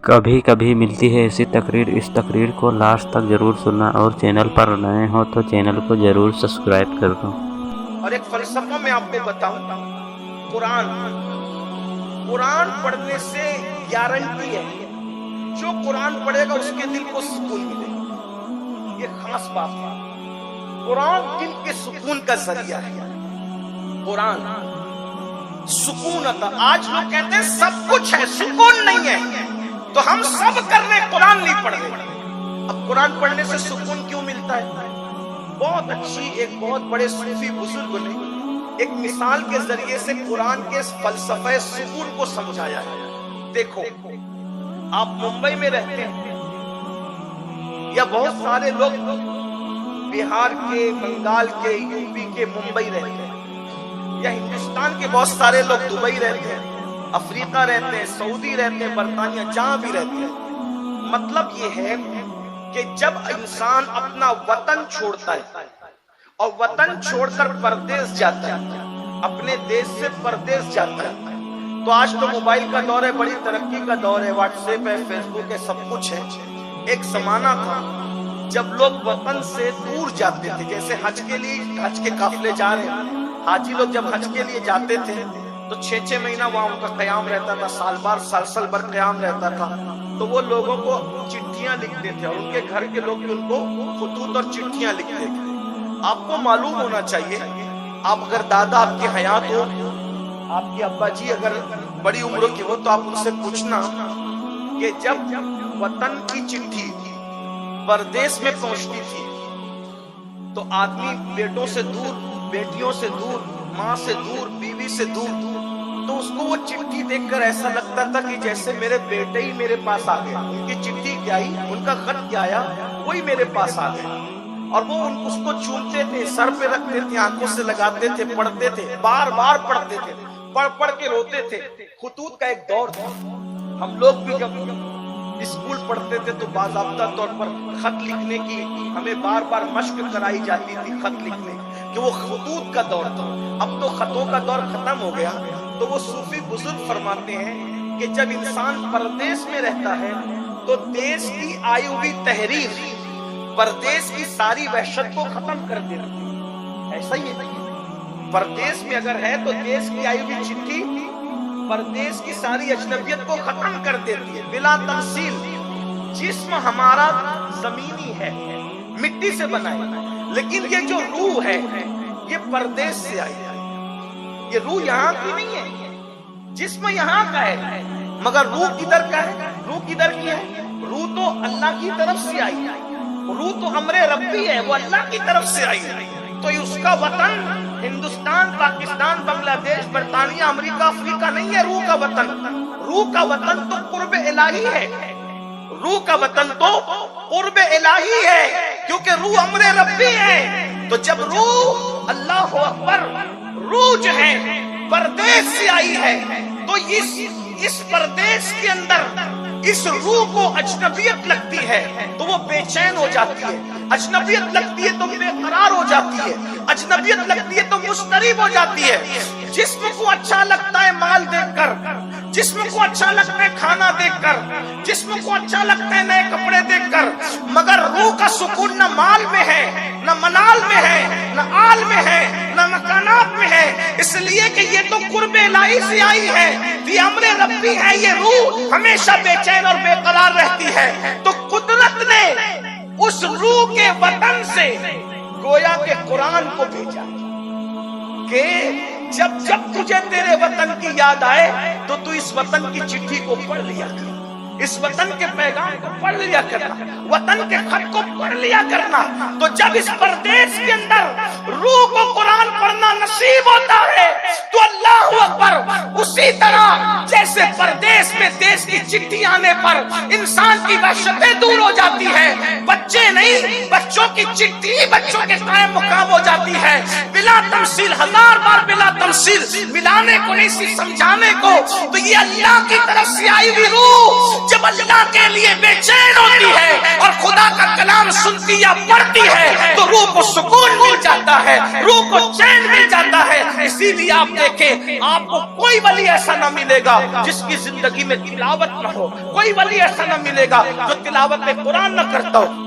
کبھی کبھی ملتی ہے ایسی تقریر، اس تقریر کو لاسٹ تک ضرور سننا، اور چینل پر نئے ہو تو چینل کو ضرور سبسکرائب کر دو۔ اور ایک فلسفہ میں آپ کو بتاؤں، قرآن پڑھنے سے گارنٹی ہے جو قرآن پڑھے گا اس کے دل کو سکون ملے گا۔ یہ خاص بات ہے، قرآن دل کے سکون کا ذریعہ ہے۔ قرآن سکون عطا، آج لوگ کہتے ہیں سب کچھ ہے سکون نہیں ہے، تو ہم سب کر رہے قرآن نہیں پڑھ رہے۔ اب قرآن پڑھنے سے سکون کیوں ملتا ہے؟ بہت اچھی ایک بہت بڑے صوفی بزرگ نے ایک مثال کے ذریعے سے قرآن کے فلسفہ سکون کو سمجھایا ہے۔ دیکھو، آپ ممبئی میں رہتے ہیں یا بہت سارے لوگ بہار کے، بنگال کے، یو پی کے ممبئی رہتے ہیں، یا ہندوستان کے بہت سارے لوگ دبئی رہتے ہیں، افریقہ رہتے ہیں، سعودی رہتے ہیں، برطانیہ، جہاں بھی رہتے ہیں۔ مطلب یہ ہے کہ جب انسان اپنا وطن چھوڑتا ہے اور وطن چھوڑ کر پردیس جاتا ہے، اپنے دیش سے پردیس جاتا ہے، تو آج تو موبائل کا دور ہے، بڑی ترقی کا دور ہے، واٹس ایپ ہے، فیس بک ہے، سب کچھ ہے۔ ایک زمانہ تھا جب لوگ وطن سے دور جاتے تھے، جیسے حج کے لیے، حج کے قافلے جا رہے ہیں، حاجی لوگ جب حج کے لیے جاتے تھے تو 6 مہینہ وہاں ان کا قیام رہتا تھا، سال بھر قیام رہتا تھا، تو وہ لوگوں کو چٹھیاں لکھتے تھے، اور ان کے گھر کے لوگ بھی ان کو خطوط اور چٹھیاں لکھتے تھے۔ آپ کو معلوم ہونا چاہیے، آپ اگر دادا آپ کی حیات ہو، آپ کے ابا جی اگر بڑی عمر کی ہو، تو آپ ان سے پوچھنا کہ جب وطن کی چٹھی پردیس میں پہنچتی تھی تو آدمی بیٹوں سے دور، بیٹیوں سے دور، ماں سے دور، بیوی سے دور، تو اس کو وہ چٹھی دیکھ کر ایسا لگتا تھا کہ جیسے میرے بیٹے ہی میرے پاس آ گئے، ان کی چٹھی کیا آئی، ان کا خط کیا آیا، وہی میرے پاس آ گئے۔ اور وہ اس کو چومتے تھے، سر پہ رکھتے تھے، آنکھوں سے لگاتے تھے، پڑھتے تھے، بار بار پڑھتے تھے، پڑھ کے روتے تھے۔ خطوط کا ایک دور تھا، ہم لوگ بھی جب اسکول پڑھتے تھے تو باضابطہ طور پر خط لکھنے کی ہمیں بار بار مشق کرائی جاتی تھی، خط لکھنے کہ وہ خطوط کا دور تھا۔ اب تو خطوں کا دور ختم ہو گیا، تو وہ صوفی بزرگ فرماتے ہیں کہ جب انسان پردیس میں رہتا ہے تو دیش کی آئی ہوئی تحریر پردیس کی ساری وحشت کو ختم کر دیتی ہے۔ ایسا ہی ہے، پردیس میں اگر ہے تو دیش کی آئی ہوئی چٹھی پردیس کی ساری اجنبیت کو ختم کر دیتی ہے، بلا تمثیل۔ جسم ہمارا زمینی ہے، مٹی سے بنا ہے، لیکن یہ جو روح ہے یہ پردیس سے آئی ہے۔ یہ روح یہاں کی نہیں ہے، جسم یہاں کا ہے، مگر روح کدھر کا ہے؟ روح کدھر کی ہے؟ روح تو اللہ کی طرف سے آئی ہے، روح تو امر ربی ہے، وہ اللہ کی طرف سے آئی ہے۔ تو اس کا وطن ہندوستان، پاکستان، بنگلہ دیش، برطانیہ، امریکہ، افریقہ نہیں ہے روح کا وطن۔ روح کا وطن تو قرب الہی ہے، روح کا وطن تو قرب الہی ہے، کیونکہ روح امر ربی ہے۔ تو جب روح، اللہ اکبر، روح جو ہے پردیس سے آئی ہے، تو اس پردیس کے اندر اس روح کو اجنبیت لگتی ہے تو وہ بے چین ہو جاتی ہے، اجنبیت لگتی ہے تو بے قرار ہو جاتی ہے، اجنبیت لگتی ہے تو مضطرب ہو جاتی ہے۔ جسم کو اچھا لگتا ہے مال دیکھ کر، جسم کو اچھا لگتا ہے کھانا دیکھ کر، جسم کو اچھا لگتا ہے نئے کپڑے دیکھ کر، مگر روح کا سکون نہ مال میں ہے، نہ منال میں ہے، نہ آل میں ہے، نہ مکانات میں ہے، اس لیے کہ یہ تو قرب الہی سے آئی ہے، یہ امر ربی ہے۔ یہ روح ہمیشہ بے چین اور بے قرار رہتی ہے، تو قدرت نے اس روح کے وطن سے گویا کہ قرآن کو بھیجا کہ جب جب تجھے تیرے وطن کی یاد آئے تو تو اس وطن کی چٹھی کو پڑھ لیا کر، اس وطن کے پیغام کو پڑھ لیا کرنا، وطن کے خط کو پڑھ لیا کرنا۔ تو جب اس پردیس کے اندر روح کو قرآن پڑھنا نصیب ہوتا ہے تو اللہ اکبر، اسی طرح جیسے پردیس میں دیش کی چٹھی آنے پر انسان کی وحشتیں دور ہو جاتی ہے، بچے نہیں، بچوں کی چٹھی بچوں کے قائم مقام ہو جاتی ہے، بلا تمثیل، ہزار بار بلا تمثیل، ملانے کو نہیں صرف سمجھانے کو۔ تو یہ اللہ کی طرف سے آئی ہوئی روح جب اللہ کے لیے بے چین ہوتی ہے اور خدا کا کلام سنتی یا پڑھتی ہے تو روح کو سکون مل جاتا ہے، روح کو چین مل جاتا ہے۔ اسی لیے آپ دیکھیں آپ کو کوئی ولی ایسا نہ ملے گا جس کی زندگی میں تلاوت نہ ہو، کوئی ولی ایسا نہ ملے گا جو تلاوت قرآن نہ کرتا ہو۔